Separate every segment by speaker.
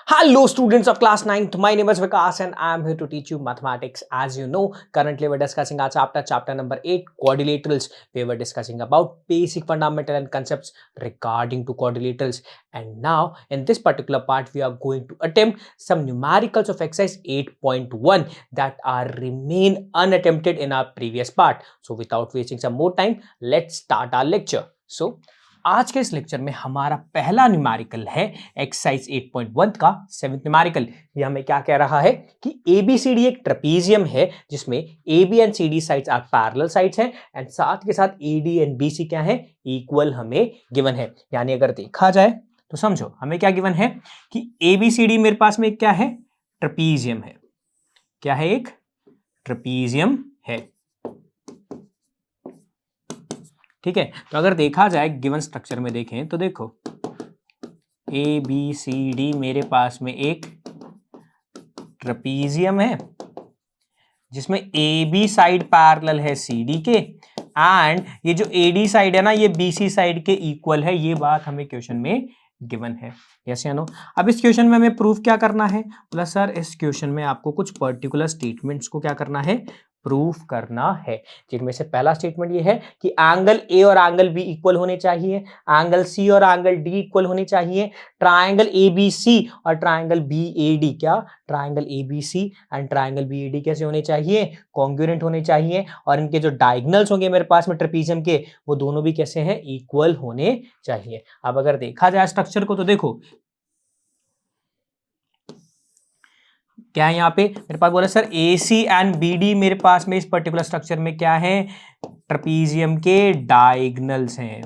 Speaker 1: Hello students of class 9th, my name is Vikas and I am here to teach you mathematics. As you know, currently we're discussing our chapter number 8, quadrilaterals, where we're discussing about basic fundamental and concepts regarding to quadrilaterals. And now in this particular part, we are going to attempt some numericals of exercise 8.1 that are remain unattempted in our previous part. So without wasting some more time, let's start our lecture. So आज के इस lecture में हमारा पहला numerical है exercise 8.1 का seventh numerical. ये हमें क्या कह रहा है कि ABCD एक ट्रेपीजियम है जिसमें AB and CD sides are parallel sides हैं एंड साथ के साथ AD एंड BC क्या है, इक्वल हमें गिवन है। यानी अगर देखा जाए तो समझो हमें क्या गिवन है कि ABCD मेरे पास में क्या है, ट्रेपीजियम है। क्या है, एक ट्रेपीजियम है। ठीक है, तो अगर देखा जाए गिवन स्ट्रक्चर में देखें तो देखो ABCD मेरे पास में एक ट्रेपीजियम है जिसमें AB साइड पैरेलल है CD के एंड ये जो AD साइड है ना ये BC साइड के इक्वल है। ये बात हमें क्वेश्चन में गिवन है। यस या नो। अब इस क्वेश्चन में हमें प्रूफ क्या करना है, बोला सर इस क्वेश्चन में आपको कुछ पर्टिकुलर स्टेटमेंट्स को क्या करना है, प्रूफ करना है। जिनमें से पहला स्टेटमेंट ये है कि एंगल ए और एंगल बी इक्वल होने चाहिए, एंगल सी और एंगल डी इक्वल होने चाहिए, ट्रायंगल एबीसी और ट्रायंगल बीएडी क्या, triangle ABC and triangle BOD कैसे होने चाहिए, कॉन्ग्रुएंट होने चाहिए और इनके जो डायगोनल्स होंगे मेरे पास में ट्रेपीजियम के वो दोनों भी कैसे हैं, इक्वल होने चाहिए। अब अगर देखा जाए स्ट्रक्चर को तो देखो क्या है, यहाँ पे मेरे पास बोला सर AC एंड BD मेरे पास में इस पर्टिकुलर स्ट्रक्चर में क्या है, ट्रेपीजियम के डायगोनल्स हैं।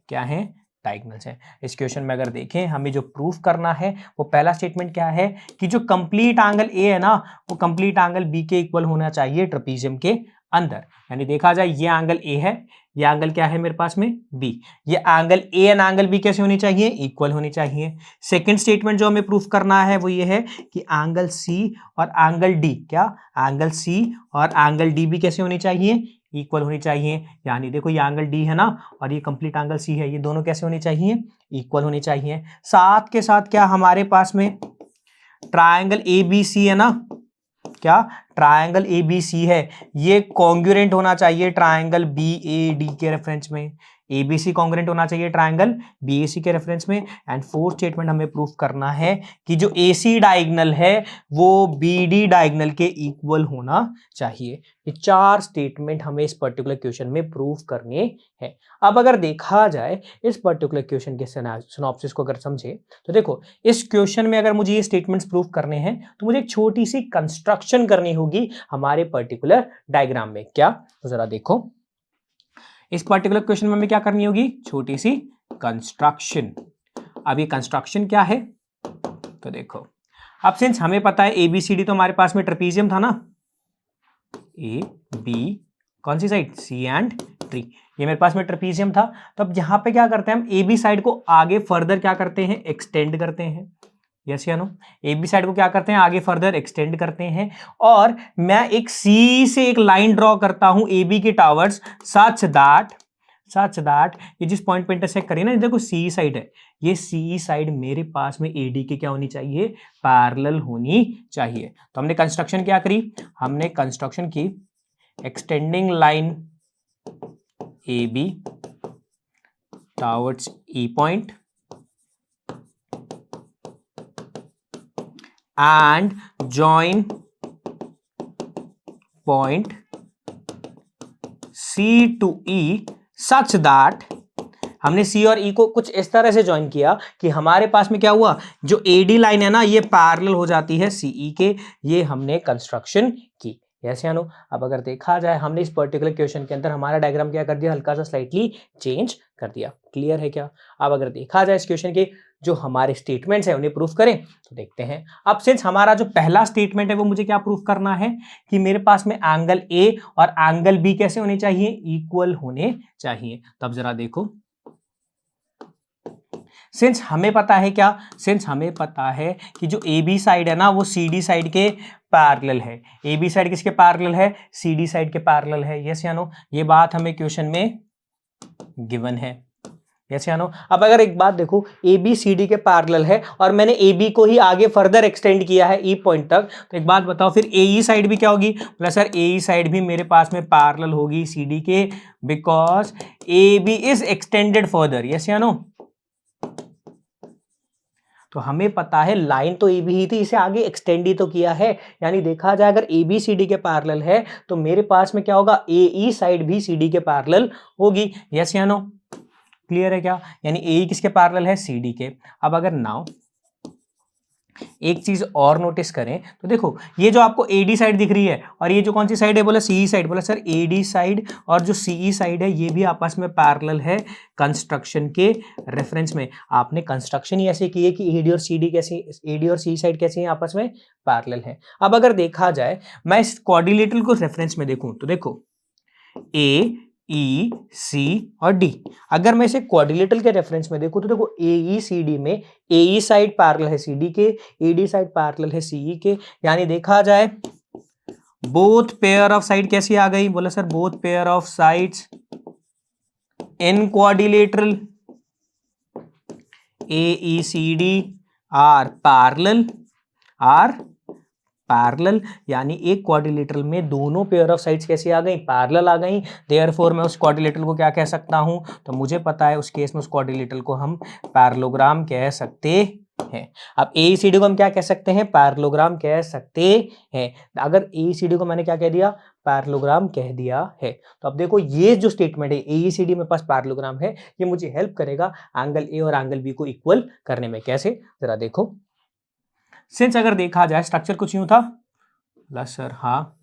Speaker 1: क्या है, डायगोनल्स हैं। इस क्वेश्चन में अगर देखें हमें जो प्रूफ करना है वो पहला स्टेटमेंट क्या है कि जो कंप्लीट एंगल A है ना वो कंप्लीट एंगल B के इक्वल होना चाहिए ट्रेपीजियम के अंदर। यानी देखा जाए ये एंगल A है, ये एंगल क्या है मेरे पास में B, ये angle A and angle B कैसे होनी चाहिए, इक्वल होनी चाहिए। सेकंड स्टेटमेंट जो हमें प्रूफ करना है वो ये है कि एंगल C और एंगल D क्या, एंगल C और एंगल D भी कैसे होनी चाहिए, इक्वल होनी चाहिए। यानी देखो ये एंगल D है ना और ये कंप्लीट एंगल C है, ये दोनों कैसे होनी चाहिए, इक्वल होनी चाहिए। साथ के साथ क्या हमारे पास में ट्रायंगल ABC है ना, क्या ट्रायंगल ABC है, ये कॉन्ग्रुएंट होना चाहिए ट्रायंगल BAD के रेफरेंस में, ABC कॉन्ग्रुएंट होना चाहिए ट्रायंगल BAC के रेफरेंस में। एंड फोर्थ स्टेटमेंट हमें प्रूफ करना है कि जो AC डायगोनल है वो BD डायगोनल के इक्वल होना चाहिए। ये चार स्टेटमेंट हमें इस पर्टिकुलर क्वेश्चन में प्रूफ करने हैं। अब अगर देखा जाए इस पर्टिकुलर क्वेश्चन के सिनॉप्सिस को अगर समझे तो देखो इस क्वेश्चन में अगर मुझे ये स्टेटमेंट्स प्रूफ करने हैं तो मुझे एक छोटी सी कंस्ट्रक्शन करनी होगी हमारे पर्टिकुलर डायग्राम में। क्या, तो जरा देखो इस पर्टिकुलर क्वेश्चन में हमें क्या करनी होगी, छोटी सी कंस्ट्रक्शन। अब ये कंस्ट्रक्शन क्या है तो देखो, अब सिंस हमें पता है ABCD तो हमारे पास में ट्रेपीजियम था ना, A B कौन सी साइड, C एंड D, ये मेरे पास में ट्रेपीजियम था। तो अब यहाँ पे क्या करते हैं हम, AB साइड को आगे फर्दर क्या करते हैं, एक्सटेंड करते हैं। यस या नो, AB साइड को क्या करते हैं, आगे फर्दर एक्सटेंड करते हैं और मैं एक C से एक लाइन ड्रॉ करता हूं AB के टावर्स सच दैट ये जिस पॉइंट पे इंटरसेक्ट करें ना, देखो C साइड है, ये C साइड मेरे पास में AD के क्या होनी चाहिए, पैरेलल होनी चाहिए। तो हमने कंस्ट्रक्शन क्या करी, हमने कंस्ट्रक्शन की extending line AB towards E point and join point C to E such that, हमने C और E को कुछ इस तरह से ज्वाइन किया कि हमारे पास में क्या हुआ, जो AD लाइन है ना ये पैरेलल हो जाती है CE के। ये हमने कंस्ट्रक्शन की। यस या नो। अब अगर देखा जाए हमने इस पर्टिकुलर क्वेश्चन के अंदर हमारा डायग्राम क्या कर दिया, हल्का सा स्लाइटली चेंज कर दिया। क्लियर है क्या। अब अगर देखा जाए इस क्वेश्चन के जो हमारे स्टेटमेंट्स हैं उन्हें प्रूफ करें तो देखते हैं। अब सिंस हमारा जो पहला स्टेटमेंट है वो मुझे क्या प्रूफ करना है कि मेरे पास में एंगल A और एंगल B कैसे होने चाहिए, इक्वल होने चाहिए। तब जरा देखो, सिंस हमें पता है क्या, सिंस हमें पता है कि जो AB साइड है ना वो CD साइड के पैरेलल है। AB साइड किसके पैरेलल है, CD साइड के पैरेलल है। यस या नो, ये बात हमें क्वेश्चन में गिवन है। यस या नो। अब अगर एक बात देखो, ए बी सी डी के पैरेलल है और मैंने ए बी को ही आगे फर्दर एक्सटेंड किया है ई पॉइंट तक, तो एक बात बताओ फिर ए ई साइड भी क्या होगी? बोला सर ए ई साइड भी मेरे पास में पैरेलल होगी सी डी के, because A B is extended further. Yes या नो। तो हमें पता है लाइन तो ए बी ही थी, इसे आगे एक्सटेंड ही तो किया है, यानी देखा जाए अगर ए बी सी डी के पैरेलल है तो मेरे पास में क्या होगा? ए ई साइड भी सी डी के पैरेलल होगी। यस या नो, क्लियर है क्या? यानी ए किसके पैरेलल है? सी डी के। अब अगर नाउ एक चीज और नोटिस करें तो देखो, ये जो आपको एडी साइड दिख रही है और ये जो कौन सी साइड है? बोला सीई साइड। बोला सर एडी साइड और जो सीई साइड है ये भी आपस में पैरेलल है कंस्ट्रक्शन के रेफरेंस में। आपने कंस्ट्रक्शन ही ऐसे की है कि एडी और सीडी कैसे, एडी और सी साइड कैसे हैं? आपस में पैरेलल है। अब अगर देखा जाए, मैं इस क्वाड्रिलेटरल को रेफरेंस में देखूं तो देखो ए ई सी और डी, अगर मैं इसे क्वाड्रिलेटरल के रेफरेंस में देखूं तो देखो ए ई सी डी में ए ई साइड पैरेलल है सी डी के, ए डी साइड पैरेलल है सी ई के, यानी देखा जाए बोथ पेयर ऑफ साइड कैसी आ गई? बोला sir both pair of sides in quadrilateral A E C D are parallel, यानी एक क्वाड्रिलेटरल में दोनों पेयर ऑफ साइड्स कैसी आ गई? पैरेलल आ गई। देयरफॉर मैं उस क्वाड्रिलेटरल को क्या कह सकता हूं? तो मुझे पता है उस केस में उस क्वाड्रिलेटरल को हम पैरेललोग्राम कह सकते हैं। अब ए सी डी को हम क्या कह सकते हैं? पैरेललोग्राम कह सकते हैं। अगर ए सी डी को मैंने क्या कह दिया? पैरेललोग्राम कह दिया है। तो अब देखो ये जो स्टेटमेंट है ए सी डी में पास पैरेललोग्राम है, ये मुझे हेल्प करेगा एंगल ए और एंगल बी को इक्वल करने में। कैसे? जरा देखो। सिंस अगर देखा जाए स्ट्रक्चर कुछ यूं था, प्लस सर हाँ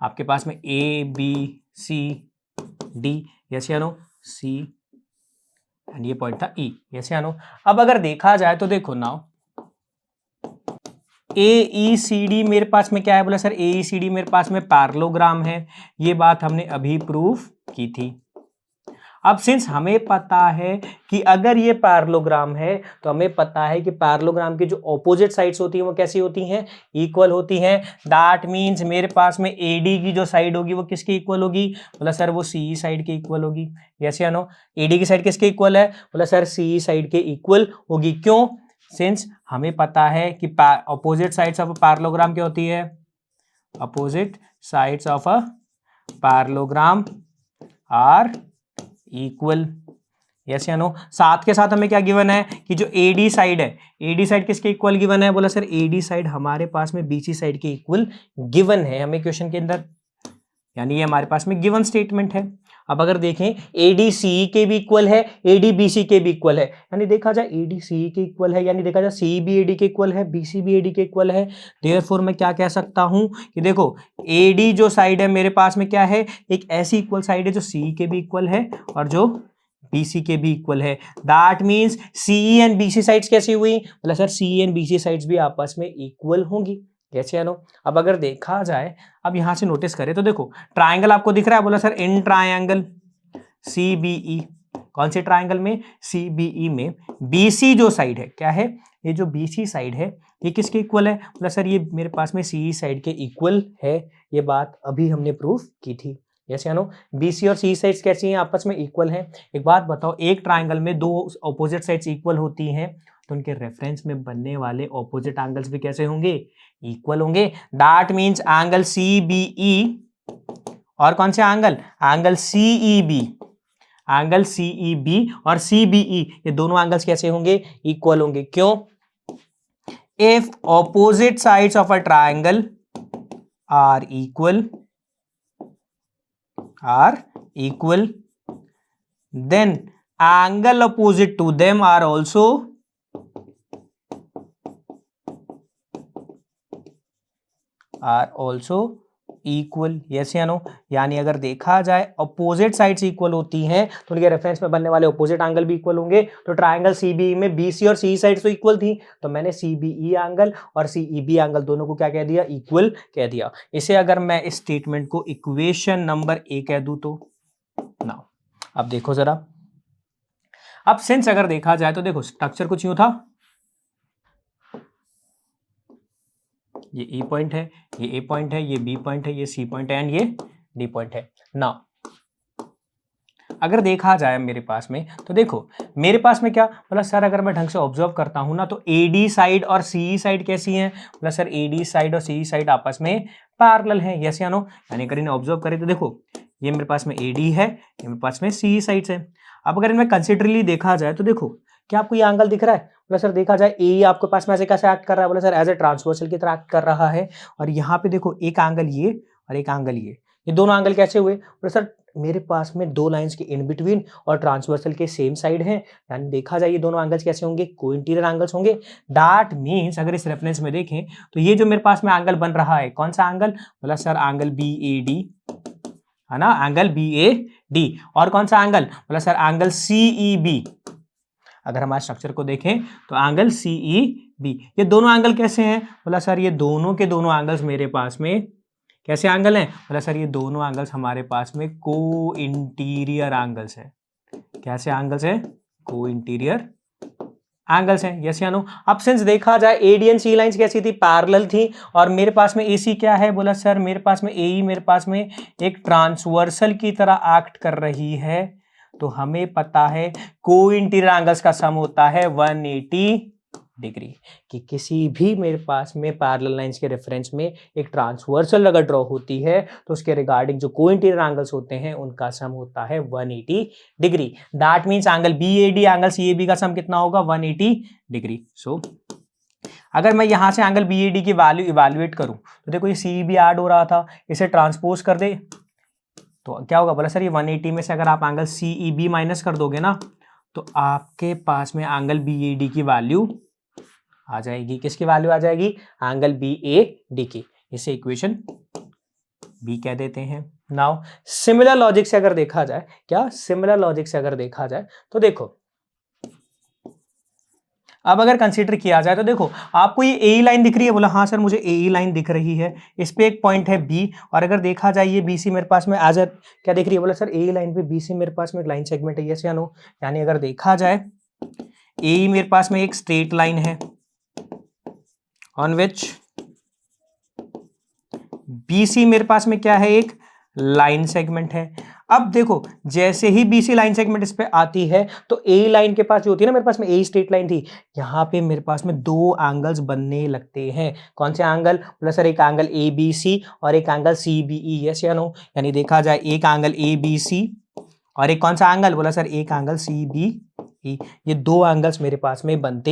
Speaker 1: आपके पास में A B C D, yes या नो, सी एंड ये पॉइंट था ई, यस या नो। अब अगर देखा जाए तो देखो नाउ ए ई सी डी मेरे पास में क्या है? बोला सर ए ई सी डी मेरे पास में पैरेललोग्राम है, ये बात हमने अभी प्रूफ की थी। अब सिंस हमें पता है कि अगर ये पैरेललोग्राम है तो हमें पता है कि पैरेललोग्राम की जो ऑपोजिट साइड्स होती हैं वो कैसी होती हैं? इक्वल होती हैं। दैट मींस मेरे पास में एडी की जो साइड होगी वो किसकी इक्वल होगी? बोला सर वो सी साइड की इक्वल होगी। यस या नो? एडी की साइड किसके इक्वल है? बोला सर सी साइड के इक्वल होगी। क्यों? सिंस हमें पता है कि opposite sides of a parallelogram क्या होती है? Opposite sides of a parallelogram are equal. Yes या नो? साथ के साथ हमें क्या गिवन है कि जो एडी साइड है, एडी साइड किसके इक्वल गिवन है? बोला सर एडी साइड हमारे पास में बीसी साइड के इक्वल गिवन है हमें क्वेश्चन के अंदर, यानी ये हमारे पास में गिवन स्टेटमेंट है। अब अगर देखें एडी सी के भी इक्वल है, एडी बीसी के भी इक्वल है, यानी देखा जाए एडी सी के इक्वल है, यानी देखा जाए सी बी एडी के इक्वल है, बीसी भी एडी के इक्वल है। देयरफॉर मैं क्या कह सकता हूं कि देखो एडी जो साइड है मेरे पास में क्या है? एक ऐसी इक्वल साइड है जो सी के भी इक्वल है और जो बीसी के भी इक्वल है। That means CE and BC sides कैसी हुई? बोला sir C and BC sides भी आपस में इक्वल होंगी। यस या नो? अब अगर देखा जाए, अब यहां से नोटिस करें तो देखो ट्राइंगल आपको दिख रहा है। बोला सर इन ट्राइंगल CBE, कौन से ट्राइंगल में? CBE में BC जो साइड है क्या है? ये जो BC साइड है ये किसके इक्वल है? बोला सर ये मेरे पास में CE साइड के इक्वल है, ये बात अभी हमने प्रूफ की थी। यस या नो? BC और CE साइड्स कैसी हैं? आपस में इक्वल हैं। एक बात बताओ, एक ट्राइंगल में दो ऑपोजिट साइड्स इक्वल होती हैं तो उनके रेफरेंस में बनने वाले ऑपोजिट एंगल्स भी कैसे होंगे? इक्वल होंगे। दैट मींस एंगल CBE और कौन से angle? Angle CEB, angle CEB और CBE, ये दोनों एंगल्स कैसे होंगे? इक्वल होंगे। क्यों? If opposite sides of a triangle are equal then angle opposite to them are also equal. Yes या नो? यानी अगर देखा जाए अपोजिट साइड्स इक्वल होती हैं तो उनके रेफरेंस में बनने वाले अपोजिट एंगल भी इक्वल होंगे। तो ट्राइंगल CBE में BC और CE साइड्स तो इक्वल थी, तो मैंने CBE एंगल और CEB एंगल दोनों को क्या कह दिया? इक्वल कह दिया। इसे अगर मैं इस स्टेटमेंट को इक्वेशन नंबर A कह दूं तो नाउ अब देखो जरा। अब सिंस अगर देखा जाए तो देखो स्ट्रक्चर कुछ यूं था, ये E पॉइंट है, ये A पॉइंट है, ये B पॉइंट है, ये C पॉइंट है एंड ये D पॉइंट है। नाउ अगर देखा जाए मेरे पास में, तो देखो मेरे पास में क्या बोला सर, अगर मैं ढंग से ऑब्जर्व करता हूं ना, तो एडी साइड और सीई साइड कैसी हैं? बोला सर एडी साइड और सीई साइड आपस में पैरेलल है, यस या नो? यानी अगर इन्हें ऑब्जर्व करें तो देखो ये मेरे पास में एडी है, ये मेरे पास में सीई साइड है। अब अगर इनमें कंसिडरली देखा जाए तो देखो क्या आपको ये एंगल दिख रहा है? बोला सर देखा जाए ए आपके पास में ऐसे कैसे एक्ट कर रहा है? बोला सर एज ए ट्रांसवर्सल की तरह एक्ट कर रहा है। और यहाँ पे देखो एक एंगल ये और एक एंगल ये दोनों एंगल कैसे हुए? बोला सर मेरे पास में दो लाइंस के इन बिटवीन और ट्रांसवर्सल के सेम साइड हैं, यानी देखा जाए ये दोनों एंगल्स कैसे होंगे? को इंटीरियर एंगल्स होंगे। दैट मीन्स अगर इस रेफरेंस में देखें तो ये जो मेरे पास में एंगल बन रहा है, कौन सा एंगल? बोला sir angle B A D, है ना, एंगल बी ए डी। और कौन सा एंगल? बोला sir angle C E B. अगर हमारे स्ट्रक्चर को देखें तो एंगल सी ई बी, ये दोनों एंगल कैसे हैं? बोला सर ये दोनों के दोनों एंगल्स मेरे पास में कैसे एंगल हैं? बोला सर ये दोनों एंगल्स हमारे पास में को इंटीरियर एंगल्स हैं। कैसे एंगल्स हैं? को इंटीरियर एंगल्स हैं, यस या नो? अब सिंस देखा जाए एडी एंड सी लाइंस कैसी थी? पैरेलल थी। और मेरे पास में एसी क्या है? बोला सर मेरे पास में एई मेरे पास में एक ट्रांसवर्सल की तरह एक्ट कर रही है। तो हमें पता है को इंटीरियर एंगल्स का सम होता है 180 डिग्री, कि किसी भी मेरे पास में पैरेलल लाइंस के रेफरेंस में एक ट्रांसवर्सल अगर ड्रॉ होती है तो उसके रिगार्डिंग जो को इंटीरियर एंगल्स होते हैं उनका सम होता है 180 degree. That means angle BOD angle CAB का सम कितना होगा? 180 डिग्री। सो अगर मैं यहां से एंगल बीएडी की वैल्यू इवैल्यूएट करूं तो देखो ये सीबी ऐड हो रहा था, इसे ट्रांसपोज कर दे तो क्या होगा? बोला सर ये 180 में से अगर आप एंगल सीईबी माइनस कर दोगे ना तो आपके पास में एंगल बीएडी की वैल्यू आ जाएगी। किसकी वैल्यू आ जाएगी? एंगल बी ए डी की। इसे इक्वेशन बी कह देते हैं। नाउ सिमिलर लॉजिक से अगर देखा जाए, क्या सिमिलर लॉजिक से अगर देखा जाए तो देखो अब अगर कंसीडर किया जाए तो देखो आपको ये ए लाइन दिख रही है? बोला हाँ सर मुझे ए लाइन दिख रही है, इस पे एक पॉइंट है बी, और अगर देखा जाए ये बीसी मेरे पास में एज अ क्या दिख रही है? बोला सर ए लाइन पे बीसी मेरे पास में एक लाइन सेगमेंट है, यस या नो? यानी अगर देखा जाए ए मेरे पास में एक स्ट्रेट लाइन है ऑन विच BC मेरे पास में क्या है? एक लाइन सेगमेंट है। अब देखो जैसे ही BC लाइन सेगमेंट इस पे आती है तो A लाइन के पास जो होती है ना, मेरे पास में A स्ट्रेट लाइन थी, यहाँ पे मेरे पास में दो एंगल्स बनने लगते हैं। कौन से एंगल? बोला सर एक एंगल ABC और एक एंगल CBE, यस या नो? यानी देखा जाए एक एंगल ABC और एक कौन सा एंगल? बोला सर एक एंगल CBE। ये दो एंगल्स मेरे पास में बनते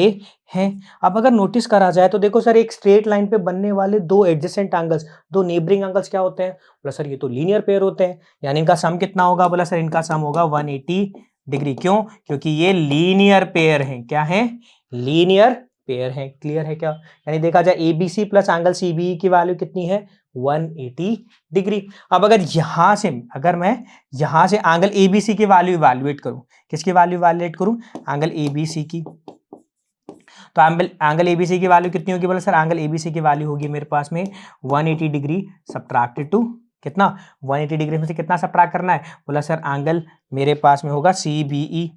Speaker 1: हैं। अब अगर नोटिस करा जाए तो देखो सर एक स्ट्रेट लाइन पे बनने वाले दो एडजेसेंट एंगल्स, दो नेबरिंग एंगल्स क्या होते हैं? बोला सर ये तो लीनियर पेयर होते हैं, यानी इनका सम कितना होगा? बोला सर इनका सम होगा 180 डिग्री। क्यों? क्योंकि ये लीनियर पेयर हैं। क्या है? लीनियर पेयर है। क्लियर है क्या? यानी देखा जाए एबीसी प्लस एंगल सीबीई की वैल्यू कितनी है? 180 डिग्री। अब अगर मैं यहां से एंगल एबीसी की वैल्यू इवैल्यूएट करूं, किसकी वैल्यू इवैल्यूएट करूं? एंगल एबीसी की। तो एंगल एबीसी की वैल्यू कितनी होगी? बोला सर एंगल एबीसी की वैल्यू होगी मेरे पास में 180 डिग्री सब्ट्रैक्टेड टू कितना? 180 डिग्री में से कितना सब्ट्रैक्ट करना है? बोला सर एंगल मेरे पास में होगा सीबीई।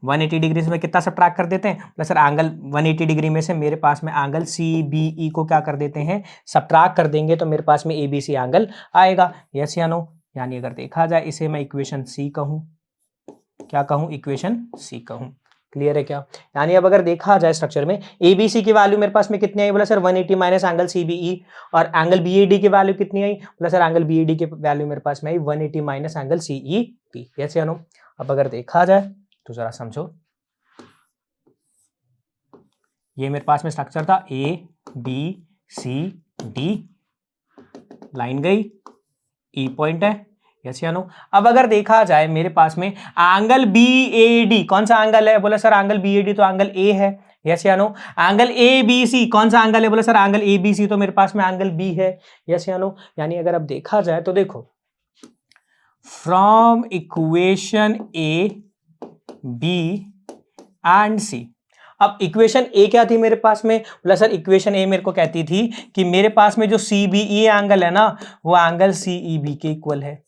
Speaker 1: 180 डिग्री में कितना सब्ट्रैक्ट कर देते हैं? प्लस सर एंगल 180 डिग्री में से मेरे पास में एंगल CBE को क्या कर देते हैं? सब्ट्रैक्ट कर देंगे तो मेरे पास में ABC एंगल आएगा, यस या नो? यानी अगर देखा जाए इसे मैं इक्वेशन C कहूं। क्या कहूं? इक्वेशन C कहूं। क्लियर है क्या? यानी अब अगर देखा जाए स्ट्रक्चर में ABC की वैल्यू मेरे पास में कितनी आई? बोला सर 180 माइनस एंगल CBE। और एंगल BAD की वैल्यू कितनी आई? बोला सर एंगल BAD की वैल्यू मेरे पास में आई 180 माइनस एंगल CEP, यस या नो? अब अगर देखा जाए तो जरा समझो, ये मेरे पास में स्ट्रक्चर था ABCD, लाइन गई, E पॉइंट है, यस या नो? अब अगर देखा जाए मेरे पास में एंगल BAD, कौन सा एंगल है? बोला सर एंगल BAD तो एंगल A है, यस या नो? एंगल ABC कौन सा एंगल है? बोला सर एंगल ABC तो मेरे पास में एंगल B है, यस या नो? यानी अगर अब देखा जाए तो देखो from equation A B and C। अब इक्वेशन ए क्या थी मेरे पास में? बोला सर इक्वेशन ए मेरे को कहती थी कि मेरे पास में जो CBE एंगल है ना वो एंगल CEB के इक्वल है,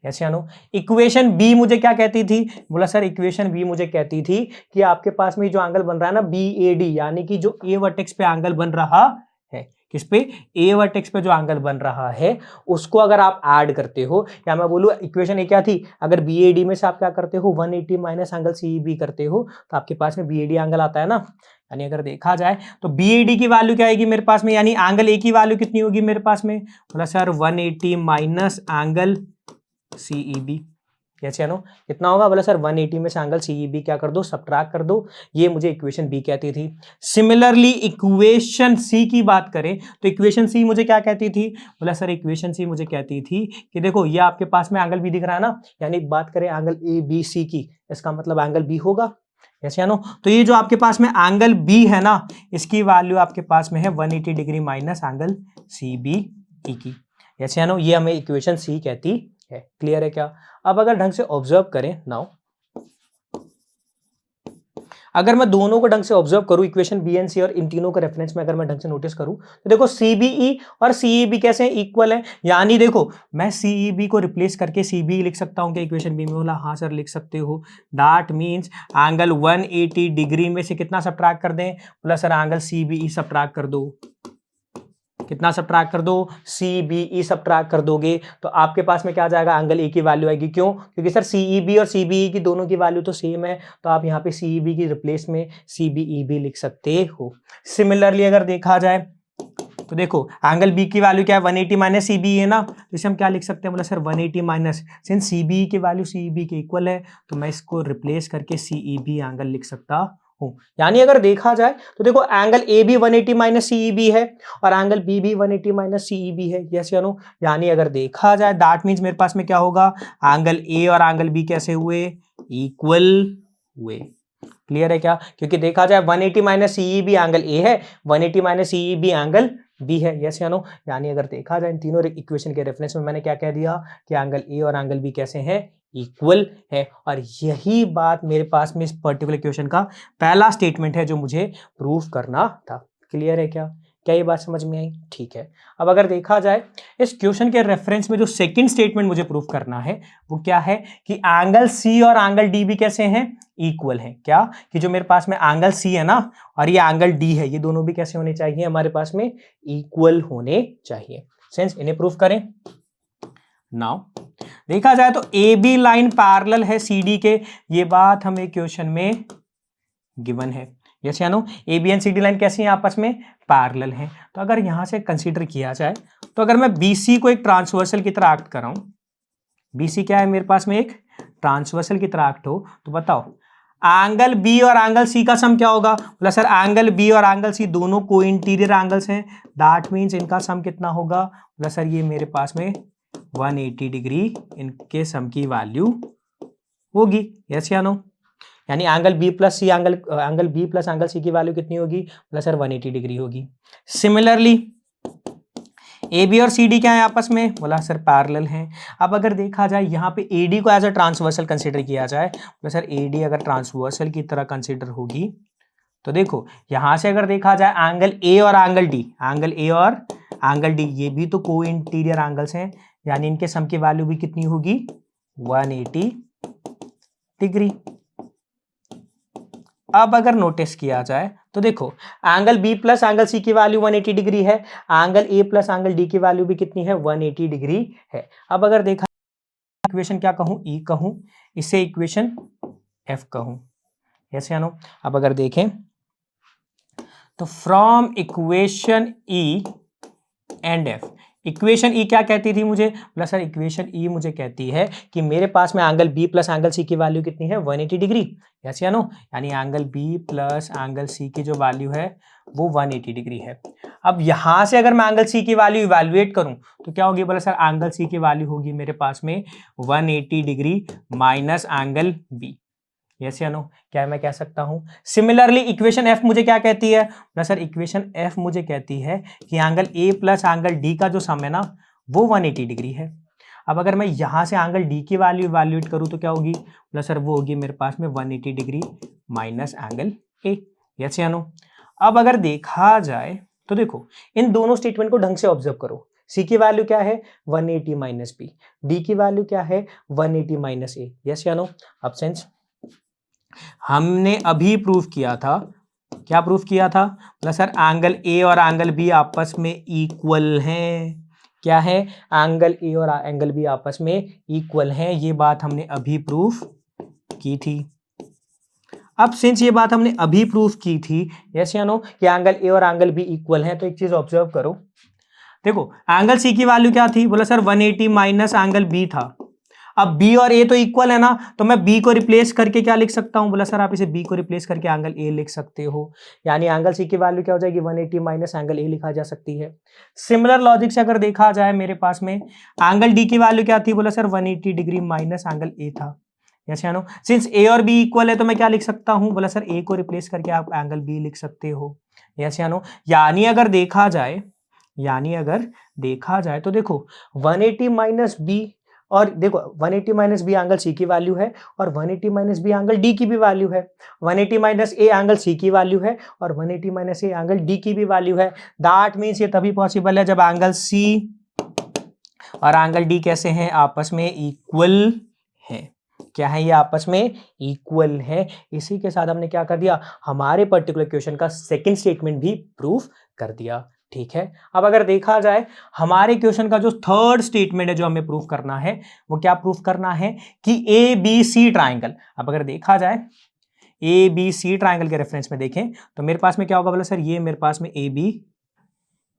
Speaker 1: यस या नो? इक्वेशन बी मुझे क्या कहती थी? बोला सर इक्वेशन बी मुझे कहती थी कि आपके पास में जो एंगल बन रहा है ना BAD, यानी कि जो A वर्टेक्स पे एंगल बन रहा है, किस पे, ए वर्टेक्स पे जो एंगल बन रहा है उसको अगर आप ऐड करते हो, या मैं बोलूँ इक्वेशन ए क्या थी, अगर BAD में से आप क्या करते हो 180 माइनस एंगल CEB करते हो तो आपके पास में BAD एंगल आता है ना। यानी अगर देखा जाए तो BAD की वैल्यू क्या आएगी मेरे पास में, यानी एंगल ए की वैल्यू कितनी होगी मेरे पास में, बोला सर 180 माइनस एंगल CEB, कैसे है नो, कितना होगा, बोला सर 180 में से एंगल CEB क्या कर दो, सबट्रैक्ट कर दो। ये मुझे इक्वेशन बी कहती थी। सिमिलरली इक्वेशन सी की बात करें तो इक्वेशन सी मुझे क्या कहती थी, बोला सर इक्वेशन सी मुझे कहती थी कि देखो ये आपके पास में एंगल बी दिख रहा है ना, यानी बात करें एंगल ABC की, इसका मतलब एंगल बी होगा, ऐसे है नो। तो ये जो आपके पास में एंगल बी है ना, इसकी वैल्यू आपके पास में है 180 डिग्री माइनस एंगल CBE की, ऐसे है नो। ये हमें इक्वेशन सी कहती है। क्लियर है क्या? अब अगर ढंग से ऑब्जर्व करें नाउ, अगर मैं दोनों को ढंग से ऑब्जर्व करूं, इक्वेशन बी एंड सी और इन तीनों के रेफरेंस में अगर मैं ढंग से नोटिस करूं तो देखो CBE और CEB कैसे हैं, इक्वल है। यानी देखो मैं CEB को रिप्लेस करके CBE लिख सकता हूं क्या इक्वेशन बी में, बोला हाँ सर लिख सकते हो। दैट मीन्स एंगल 180 डिग्री में से कितना सबट्रैक्ट कर दें, बोला सर एंगल CBE सबट्रैक्ट कर दो। कितना सबट्रैक्ट कर दो, CBE सबट्रैक्ट कर दोगे तो आपके पास में क्या आ जाएगा, एंगल ए की वैल्यू आएगी। क्यों? क्योंकि सर CEB और CBE की दोनों की वैल्यू तो सेम है, तो आप यहाँ पे CEB की रिप्लेस में CBE भी लिख सकते हो। सिमिलरली अगर देखा जाए तो देखो एंगल बी की वैल्यू क्या है, 180 माइनस CBE है ना, तो इसे हम क्या लिख सकते हैं, बोला सर 180 माइनस, सिंस CBE की वैल्यू CEB के इक्वल है तो मैं इसको रिप्लेस करके CEB एंगल लिख सकता हूं। यानी अगर देखा जाए तो देखो एंगल ए भी 180 माइनस CEB है और एंगल बी भी 180 माइनस CEB है, यस या नो। यानी अगर देखा जाए दैट मीन्स मेरे पास में क्या होगा, एंगल ए और एंगल बी कैसे हुए, इक्वल हुए। क्लियर है क्या? क्योंकि देखा जाए 180 माइनस CEB एंगल ए है, 180 माइनस CEB एंगल बी है, यस या नो। यानी अगर देखा जाए इन तीनों इक्वेशन के रेफरेंस में मैंने क्या कह दिया कि एंगल ए और एंगल बी कैसे हैं, इक्वल है। और यही बात मेरे पास में इस पर्टिकुलर इक्वेशन का पहला स्टेटमेंट है जो मुझे प्रूफ करना था। क्लियर है क्या? क्या ये बात समझ में आई? ठीक है। अब अगर देखा जाए इस क्वेश्चन के रेफरेंस में जो सेकंड स्टेटमेंट मुझे प्रूफ करना है वो क्या है कि एंगल सी और एंगल डी भी कैसे हैं, इक्वल है। क्या कि जो मेरे पास में एंगल सी है ना और ये एंगल डी है, ये दोनों भी कैसे होने चाहिए, हमारे पास में इक्वल होने चाहिए। सेंस इन्हें प्रूफ करें। नाउ देखा जाए तो ए बी लाइन पैरेलल है CD के, ये बात हमें क्वेश्चन में गिवन है, यस या no. A B and CD line कैसी है, आपस में पैरेलल है। तो अगर यहां से कंसीडर किया जाए तो अगर मैं BC को एक ट्रांसवर्सल की तरह एक्ट कर रहा हूं, BC क्या है मेरे पास में, एक ट्रांसवर्सल की तरह एक्ट हो, तो बताओ एंगल बी और एंगल सी का सम क्या होगा, बोला सर एंगल बी और एंगल सी दोनों को इंटीरियर एंगल्स हैं, दैट मीन्स इनका सम कितना होगा, बोला सर ये मेरे पास में 180 डिग्री इनके सम की वैल्यू होगी, यस या नो। यानी angle B plus C angle B plus angle C की वैल्यू कितनी होगी, बोला सर 180 डिग्री होगी। सिमिलरली ए बी और सी डी क्या है आपस में, बोला सर पैरेलल हैं। अब अगर देखा जाए यहाँ पे ए डी को एज अ ट्रांसवर्सल कंसीडर किया जाए, बोला सर ए डी अगर ट्रांसवर्सल की तरह कंसीडर होगी तो देखो यहां से अगर देखा जाए एंगल ए और एंगल डी, एंगल ए और एंगल डी ये भी तो को इंटीरियर एंगल्स हैं, यानी इनके सम की वैल्यू भी कितनी होगी, 180 डिग्री। अब अगर नोटिस किया जाए तो देखो angle B plus angle C की वैल्यू 180 डिग्री है, angle A plus angle D की वैल्यू भी कितनी है, 180 डिग्री है। अब अगर देखा इक्वेशन क्या कहूं, ई कहूं, इसे इक्वेशन एफ कहूं, यस या नो। अब अगर देखें तो from equation E and F, equation E क्या कहती थी मुझे, प्लस सर इक्वेशन ई मुझे कहती है कि मेरे पास में angle B plus angle C की वैल्यू कितनी है, 180 डिग्री, यस या नो। यानी angle B plus angle C की जो वैल्यू है वो 180 डिग्री है। अब यहां से अगर मैं एंगल सी की वैल्यू इवैल्यूएट करूं तो क्या होगी, बोला सर एंगल सी की वैल्यू होगी मेरे पास में 180 degree minus angle B, yes या नो। क्या मैं कह सकता हूं। सिमिलरली इक्वेशन एफ मुझे क्या कहती है ना सर, इक्वेशन एफ मुझे कहती है कि angle A plus angle D का जो सम है ना वो 180 डिग्री है। अब अगर मैं यहां से एंगल डी की वैल्यू इवैल्यूएट करूं तो क्या होगी, ना सर वो होगी मेरे पास में 180 degree minus angle A, yes या नो। अब अगर देखा जाए तो देखो इन दोनों स्टेटमेंट को ढंग से ऑब्जर्व करो। सी की वैल्यू क्या है 180 माइनस बी, डी की वैल्यू क्या है 180 माइनस ए, यस या नो। अब सेंस हमने अभी प्रूव किया था क्या प्रूफ किया था? बोला सर एंगल ए और एंगल बी आपस में इक्वल हैं। क्या है? एंगल ए और एंगल बी आपस में इक्वल हैं। ये बात हमने अभी प्रूफ की थी। अब सिंस ये बात हमने अभी प्रूफ की थी, यस या नो, कि एंगल ए और एंगल बी इक्वल हैं, तो एक चीज ऑब्जर्व करो। देखो एंगल सी की वैल्यू क्या थी? बोला सर 180 माइनस एंगल बी था। अब बी और ए तो इक्वल है ना, तो मैं बी को रिप्लेस करके क्या लिख सकता हूं? बोला सर आप इसे बी को रिप्लेस करके एंगल ए लिख सकते हो। यानी एंगल सी की वैल्यू क्या हो जाएगी? 180 माइनस एंगल ए लिखा जा सकती है। सिमिलर लॉजिक से अगर देखा जाए, मेरे पास में एंगल डी की वैल्यू क्या थी? बोला sir 180 degree minus angle A था। यस या नो? सिंस ए और बी इक्वल है तो मैं क्या लिख सकता हूं? बोला सर ए को रिप्लेस करके आप एंगल बी लिख सकते हो। यस या नो? यानी अगर देखा जाए तो देखो 180 माइनस बी, और देखो 180 माइनस बी एंगल सी की वैल्यू है, और 180 माइनस बी एंगल डी की भी वैल्यू है। 180 माइनस ए एंगल सी की वैल्यू है, और 180 माइनस ए एंगल डी की भी वैल्यू है। दैट मीन्स ये तभी पॉसिबल है जब एंगल सी और एंगल डी कैसे हैं? आपस में इक्वल है। क्या है? ये आपस में इक्वल है। इसी के साथ हमने क्या कर दिया? हमारे पर्टिकुलर क्वेश्चन का सेकंड स्टेटमेंट भी प्रूफ कर दिया। ठीक है। अब अगर देखा जाए हमारे क्वेश्चन का जो थर्ड स्टेटमेंट है जो हमें प्रूफ करना है, वो क्या प्रूफ करना है? कि ए बी सी ट्राइंगल, अब अगर देखा जाए ए बी सी ट्राइंगल के रेफरेंस में देखें तो मेरे पास में क्या होगा? बोला सर ये मेरे पास में ए बी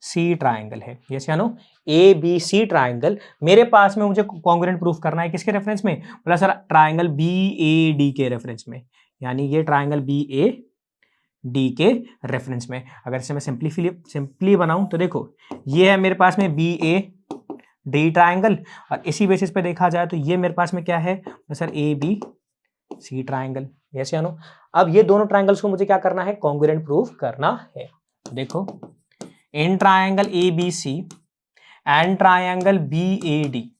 Speaker 1: सी ट्राइंगल है। यस या no? A B C triangle मेरे पास में मुझे कॉन्ग्रुएंट प्रूफ करना है। किसके रेफरेंस में? बोला sir triangle B A D के रेफरेंस में। यानी ये ट्राइंगल बी ए डी के रेफरेंस में। अगर इसे मैं सिंपली बनाऊं तो देखो ये है मेरे पास में बी ए डी ट्राइंगल, और इसी बेसिस पे देखा जाए तो ये मेरे पास में क्या है? Sir A B C triangle. Yes या नो? अब ये दोनों ट्राइंगल्स को मुझे क्या करना है? कॉन्ग्रुएंट प्रूफ करना है। देखो in triangle A B C and triangle B A D,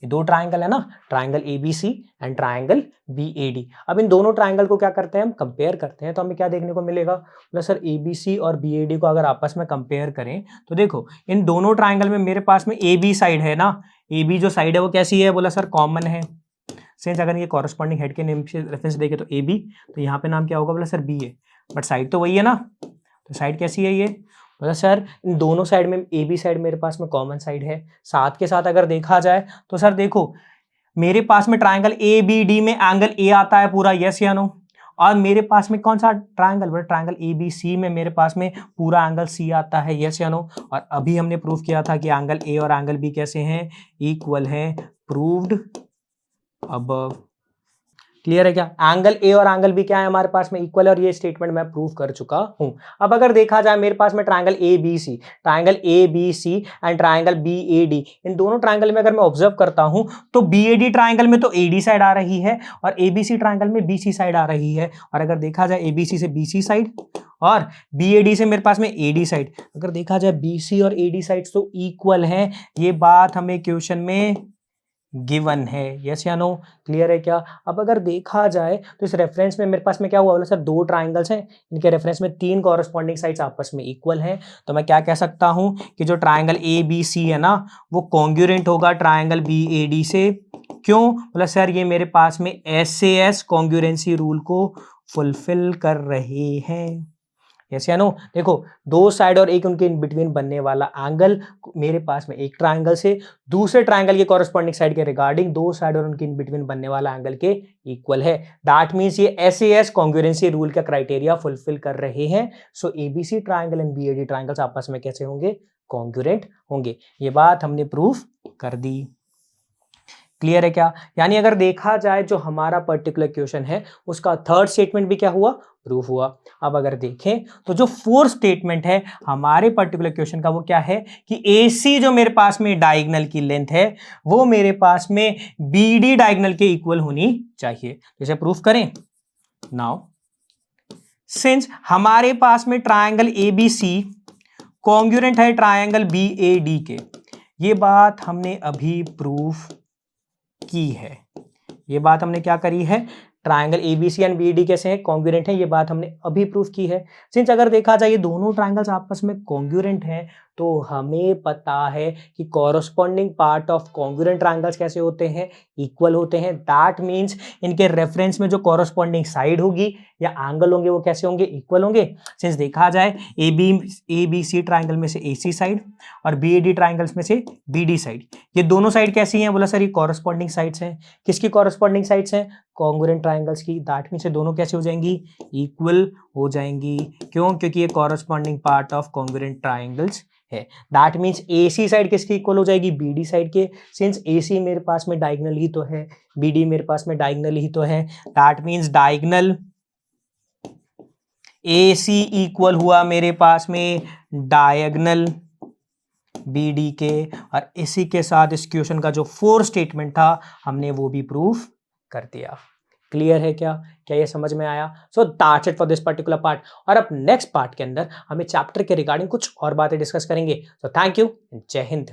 Speaker 1: ये दो ट्राइंगल है ना, triangle A B C and triangle B A D. अब इन दोनों ट्राइंगल को क्या करते हैं? हम कंपेयर करते हैं, तो हमें क्या देखने को मिलेगा? बोला सर ए बी सी और बी ए डी को अगर आपस में कंपेयर करें तो देखो इन दोनों ट्राइंगल में मेरे पास में ए बी साइड है ना, ए बी जो साइड है वो कैसी है? बोला सर कॉमन है। सिंस अगर ये कॉरेस्पॉन्डिंग हेड के नेम से रेफरेंस देखे तो ए बी, तो यहाँ पे नाम क्या होगा? बोला सर बी है, बट साइड तो वही है ना, तो साइड कैसी है ये? बोला सर इन दोनों साइड में ए बी साइड मेरे पास में कॉमन साइड है। साथ के साथ अगर देखा जाए तो सर देखो मेरे पास में ट्राइंगल ए बी डी में एंगल ए आता है पूरा। यस या नो? और मेरे पास में कौन सा ट्राइंगल? बोला ट्राइंगल ए बी सी में मेरे पास में पूरा एंगल सी आता है। यस या नो? और अभी हमने प्रूफ किया था कि एंगल ए और एंगल बी कैसे हैं? इक्वल हैं। Proved above. क्लियर है क्या? एंगल ए और एंगल बी क्या है हमारे पास में? इक्वल है, और ये स्टेटमेंट मैं प्रूव कर चुका हूं। अब अगर देखा जाए मेरे पास में triangle A B C and triangle B A D, इन दोनों ट्राइंगल में अगर मैं ऑब्जर्व करता हूं तो बी ए डी ट्राइंगल में तो ए डी साइड आ रही है, और ए बी सी ट्राइंगल में बी सी साइड आ रही है। और अगर देखा जाए ए बी सी से बी सी साइड और बी ए डी से मेरे पास में ए डी साइड, अगर देखा जाए बी सी और ए डी साइड तो इक्वल है। ये बात हमें क्वेश्चन में गिवन है। यस या नो? क्लियर है क्या? अब अगर देखा जाए तो इस रेफरेंस में मेरे पास में क्या हुआ? बोला सर दो ट्राइंगल्स हैं, इनके रेफरेंस में तीन कॉरेस्पॉन्डिंग साइड्स आपस में इक्वल हैं, तो मैं क्या कह सकता हूं कि जो ट्राइंगल ए बी सी है ना, वो कॉन्ग्रुएंट होगा ट्राइंगल बी ए डी से। क्यों? बोला सर ये मेरे पास में एसएएस कॉन्ग्रुएंसी रूल को फुलफिल कर रहे हैं। यस या नो? देखो दो साइड और एक उनके इन बिटवीन बनने वाला एंगल मेरे पास में एक ट्राइंगल से दूसरे ट्राइंगल के कॉरेस्पॉन्डिंग साइड के रिगार्डिंग दो साइड और उनके इन बिटवीन बनने वाला एंगल के इक्वल है। दैट मींस ये एसएएस कॉन्ग्रुएंसी रूल का क्राइटेरिया फुलफिल कर रहे हैं। So ABC triangle and BAD triangles आपस में कैसे होंगे? कॉन्ग्रुएंट होंगे। ये बात हमने प्रूफ कर दी। क्लियर है क्या? यानी अगर देखा जाए जो हमारा पर्टिकुलर क्वेश्चन है उसका थर्ड स्टेटमेंट भी क्या हुआ? प्रूफ हुआ। अब अगर देखें तो जो फोर्थ स्टेटमेंट है हमारे पर्टिकुलर क्वेश्चन का, वो क्या है कि AC जो मेरे पास में डायगोनल की लेंथ है वो मेरे पास में BD डायगोनल के इक्वल होनी चाहिए। इसे प्रूफ करें। नाउ सिंस हमारे पास में ट्राइंगल ABC कॉन्ग्रुएंट है ट्राइंगल BAD के, ये बात हमने अभी प्रूफ की है। ये बात हमने क्या करी है? ट्राइंगल एबीसी एंड बीडी कैसे हैं, कॉन्ग्रुएंट है, ये बात हमने अभी प्रूफ की है। सिंस अगर देखा जाए ये दोनों ट्राइंगल्स आपस में कॉन्ग्रुएंट हैं, तो हमें पता है कि corresponding part of congruent triangles कैसे होते हैं, इक्वल होते हैं। दैट मीन्स इनके रेफरेंस में जो कॉरस्पॉन्डिंग साइड होगी या एंगल होंगे वो कैसे होंगे, इक्वल होंगे। सिंस देखा जाए एबीसी ट्राइंगल में से एसी साइड और बीएडी ट्राइंगल्स में से बीडी साइड, ये दोनों साइड कैसी हैं, बोला सर ये कॉरस्पॉन्डिंग साइड्स हैं। किसकी कॉरस्पॉन्डिंग साइड्स हैं, कॉन्ग्रुएंट ट्राइंगल्स की। दैट मीन्स ये दोनों कैसे हो जाएंगी, इक्वल हो जाएंगी। क्यों, क्योंकि ये corresponding part of congruent triangles है। दैट मीन्स एसी साइड किसकी इक्वल हो जाएगी, बीडी साइड के। सिंस एसी मेरे पास में डायगोनल ही तो है, बीडी मेरे पास में डायगोनल ही तो है। That means diagonal AC equal हुआ मेरे पास में डायगोनल बीडी के। और इसी के साथ इस क्वेश्चन का जो 4 स्टेटमेंट था हमने वो भी प्रूफ कर दिया। क्लियर है क्या ये समझ में आया? So that's it for this particular part. और अब नेक्स्ट पार्ट के अंदर हमें चैप्टर के रिगार्डिंग कुछ और बातें डिस्कस करेंगे। सो थैंक यू, जय हिंद।